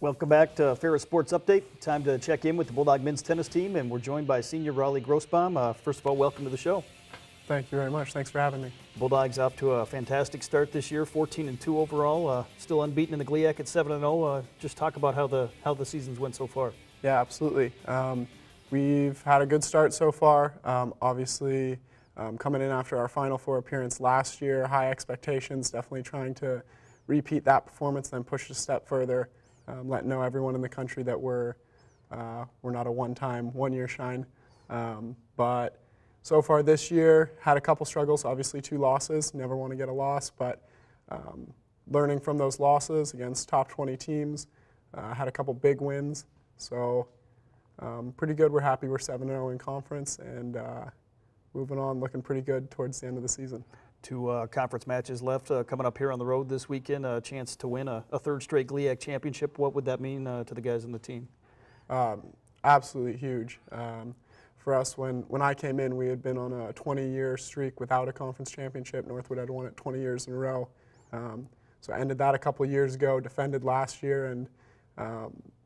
Welcome back to Ferris Sports Update. Time to check in with the Bulldog men's tennis team, and we're joined by senior Raleigh Grossbaum. First of all, welcome to the show. Thank you very much. Thanks for having me. Bulldogs off to a fantastic start this year, 14-2 overall, still unbeaten in the GLIAC at 7-0. Just talk about how the seasons went so far. Yeah, absolutely. We've had a good start so far. Obviously, coming in after our Final Four appearance last year, high expectations, definitely trying to repeat that performance, then push it a step further, letting know everyone in the country that we're not a one-year shine. But so far this year, had a couple struggles, obviously 2 losses, never want to get a loss, but learning from those losses against top 20 teams, had a couple big wins, so pretty good. We're happy we're 7-0 in conference, and moving on, looking pretty good towards the end of the season. 2 conference matches left coming up here on the road this weekend, a chance to win a 3rd straight GLIAC championship. What would that mean to the guys on the team? Absolutely huge. For us, when I came in, we had been on a 20-year streak without a conference championship. Northwood had won it 20 years in a row. So I ended that a couple of years ago, defended last year, and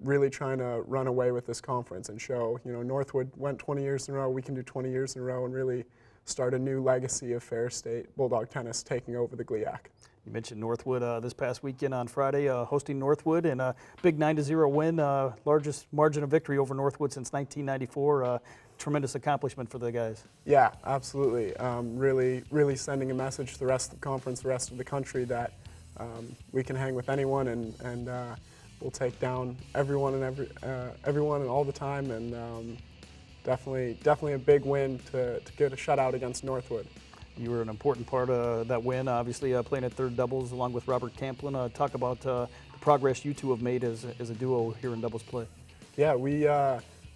really trying to run away with this conference and show, Northwood went 20 years in a row, we can do 20 years in a row, and really start a new legacy of Ferris State Bulldog Tennis taking over the GLIAC. You mentioned Northwood this past weekend on Friday, hosting Northwood, and a big 9-0 win, largest margin of victory over Northwood since 1994. Tremendous accomplishment for the guys. Yeah, absolutely. Really sending a message to the rest of the conference, the rest of the country, that we can hang with anyone, and we'll take down everyone and all the time, and definitely a big win to get a shutout against Northwood. You were an important part of that win, obviously playing at third doubles along with Robert Camplin. Talk about the progress you two have made as a duo here in doubles play. Yeah, we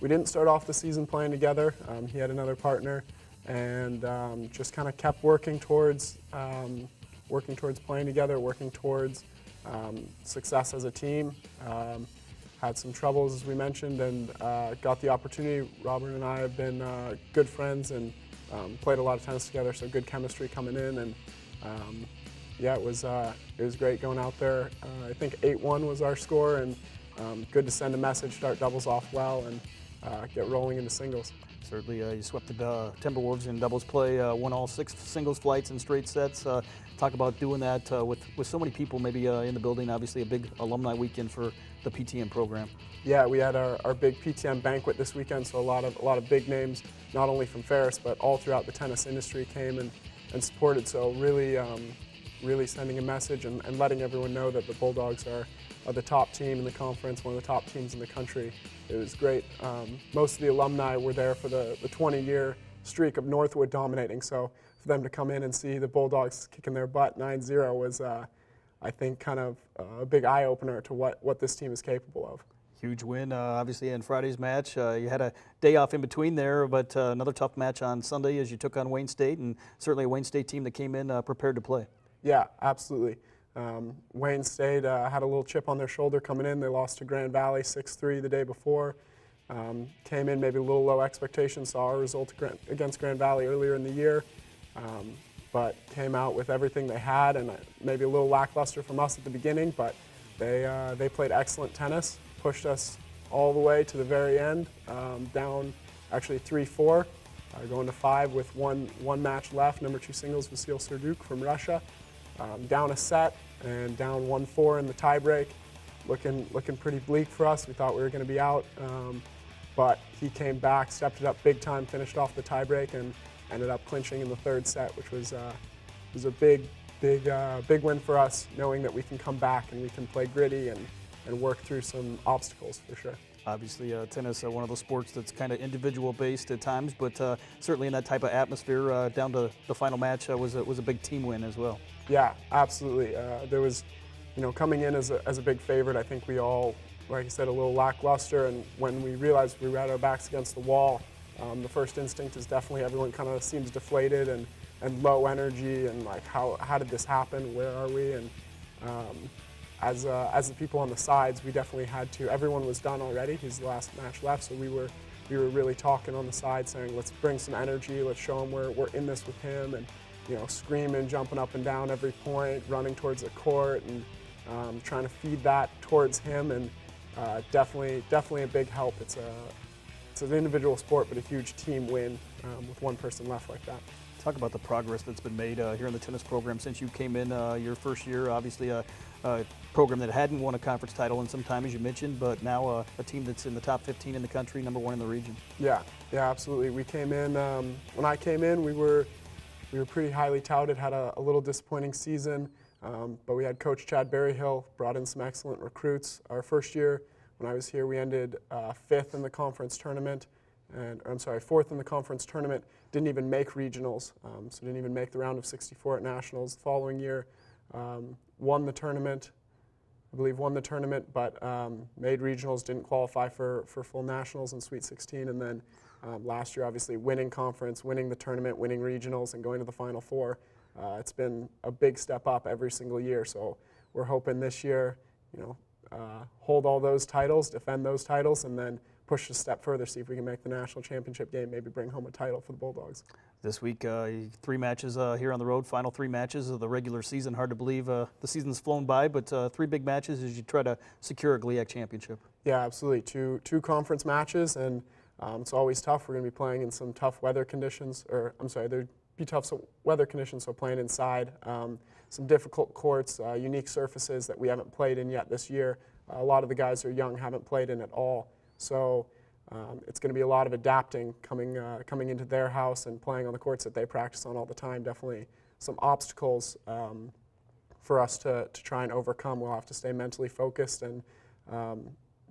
didn't start off the season playing together. He had another partner, and just kind of kept working towards playing together, working towards success as a team. Had some troubles, as we mentioned, and got the opportunity. Robert and I have been good friends and played a lot of tennis together, so good chemistry coming in. And yeah, it was great going out there. I think 8-1 was our score, and good to send a message, start doubles off well, and get rolling into singles. Certainly, you swept the Timberwolves in doubles play, won all 6 singles flights in straight sets. Talk about doing that with so many people maybe in the building. Obviously, a big alumni weekend for the PTM program. Yeah, we had our big PTM banquet this weekend, so a lot of big names, not only from Ferris, but all throughout the tennis industry came and supported. So really sending a message and letting everyone know that the Bulldogs are the top team in the conference, one of the top teams in the country. It was great. Most of the alumni were there for the 20-year streak of Northwood dominating, so for them to come in and see the Bulldogs kicking their butt 9-0 was, I think, kind of a big eye-opener to what this team is capable of. Huge win, obviously, in Friday's match. You had a day off in between there, but another tough match on Sunday as you took on Wayne State, and certainly a Wayne State team that came in prepared to play. Yeah, absolutely. Wayne State had a little chip on their shoulder coming in. They lost to Grand Valley 6-3 the day before. Came in maybe a little low expectations, saw our result against Grand Valley earlier in the year, but came out with everything they had, and maybe a little lackluster from us at the beginning, but they played excellent tennis, pushed us all the way to the very end, down actually 3-4, going to 5 with one match left. Number 2 singles, Vasil Serduk from Russia. Down a set and down 1-4 in the tiebreak. Looking pretty bleak for us. We thought we were going to be out, but he came back, stepped it up big time, finished off the tiebreak, and ended up clinching in the 3rd set, which was a big win for us, knowing that we can come back and we can play gritty and work through some obstacles for sure. Obviously, tennis, one of those sports that's kind of individual-based at times, but certainly in that type of atmosphere, down to the final match was a big team win as well. Yeah, absolutely. There was, coming in as a big favorite, I think we all, like I said, a little lackluster, and when we realized we had our backs against the wall, the first instinct is definitely everyone kind of seems deflated and low energy, and like, how did this happen? Where are we? And as the people on the sides, we definitely had to. Everyone was done already. He's the last match left, so we were really talking on the side, saying, let's bring some energy. Let's show him we're in this with him, and screaming, jumping up and down every point, running towards the court, and trying to feed that towards him. And definitely a big help. It's an individual sport, but a huge team win with one person left like that. Talk about the progress that's been made here in the tennis program since you came in your first year. Obviously, a program that hadn't won a conference title in some time, as you mentioned, but now a team that's in the top 15 in the country, #1 in the region. Yeah, absolutely. We came in when I came in. We were pretty highly touted. Had a little disappointing season, but we had Coach Chad Berryhill, brought in some excellent recruits. Our first year, when I was here, we ended 5th in the conference tournament. Fourth in the conference tournament, didn't even make regionals, so didn't even make the round of 64 at nationals. The following year, won the tournament, I believe won the tournament, but made regionals, didn't qualify for full nationals in Sweet 16, and then last year, obviously, winning conference, winning the tournament, winning regionals, and going to the Final Four. It's been a big step up every single year, so we're hoping this year, hold all those titles, defend those titles, and then push a step further, see if we can make the national championship game, maybe bring home a title for the Bulldogs. This week, 3 matches here on the road, final 3 matches of the regular season. Hard to believe the season's flown by, but 3 big matches as you try to secure a GLIAC championship. Yeah, absolutely. Two conference matches, and it's always tough. We're going to be playing in some tough weather conditions, there'd be tough weather conditions, so playing inside. Some difficult courts, unique surfaces that we haven't played in yet this year. A lot of the guys are young, haven't played in at all. So it's going to be a lot of adapting coming into their house and playing on the courts that they practice on all the time. Definitely some obstacles for us to try and overcome. We'll have to stay mentally focused and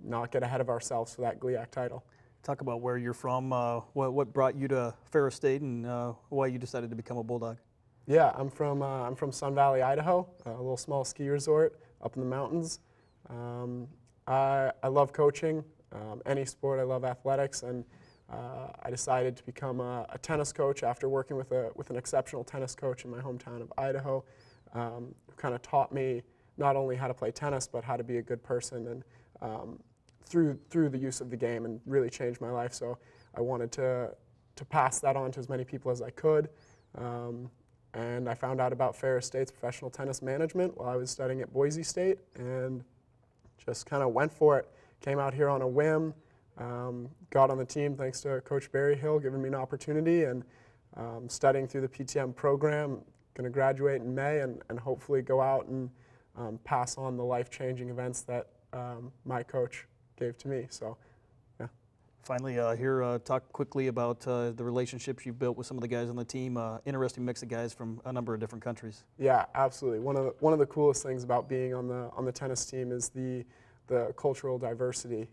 not get ahead of ourselves for that GLIAC title. Talk about where you're from, what brought you to Ferris State, and why you decided to become a Bulldog. Yeah, I'm from Sun Valley, Idaho, a little small ski resort up in the mountains. I love coaching. Any sport, I love athletics, and I decided to become a tennis coach after working with an exceptional tennis coach in my hometown of Idaho, who kind of taught me not only how to play tennis, but how to be a good person, and through the use of the game, and really changed my life. So I wanted to pass that on to as many people as I could, and I found out about Ferris State's professional tennis management while I was studying at Boise State, and just kind of went for it. Came out here on a whim, got on the team thanks to Coach Berryhill giving me an opportunity, and studying through the PTM program. Going to graduate in May, and hopefully go out and pass on the life-changing events that my coach gave to me. So, yeah. Finally, talk quickly about the relationships you've built with some of the guys on the team. Interesting mix of guys from a number of different countries. Yeah, absolutely. One of the coolest things about being on the tennis team is the cultural diversity.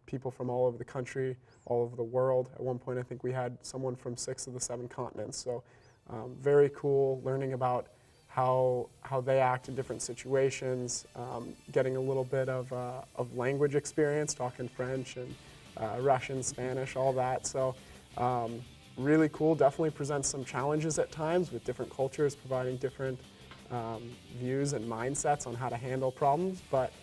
People from all over the country, all over the world. At one point, I think we had someone from 6 of the 7 continents. So very cool learning about how they act in different situations, getting a little bit of language experience, talking French and Russian, Spanish, all that. So really cool. Definitely presents some challenges at times with different cultures, providing different views and mindsets on how to handle problems, but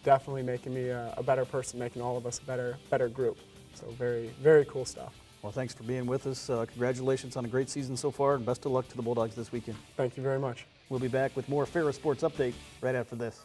definitely making me a better person, making all of us a better group. So very, very cool stuff. Well, thanks for being with us. Congratulations on a great season so far, and best of luck to the Bulldogs this weekend. Thank you very much. We'll be back with more Ferris Sports Update right after this.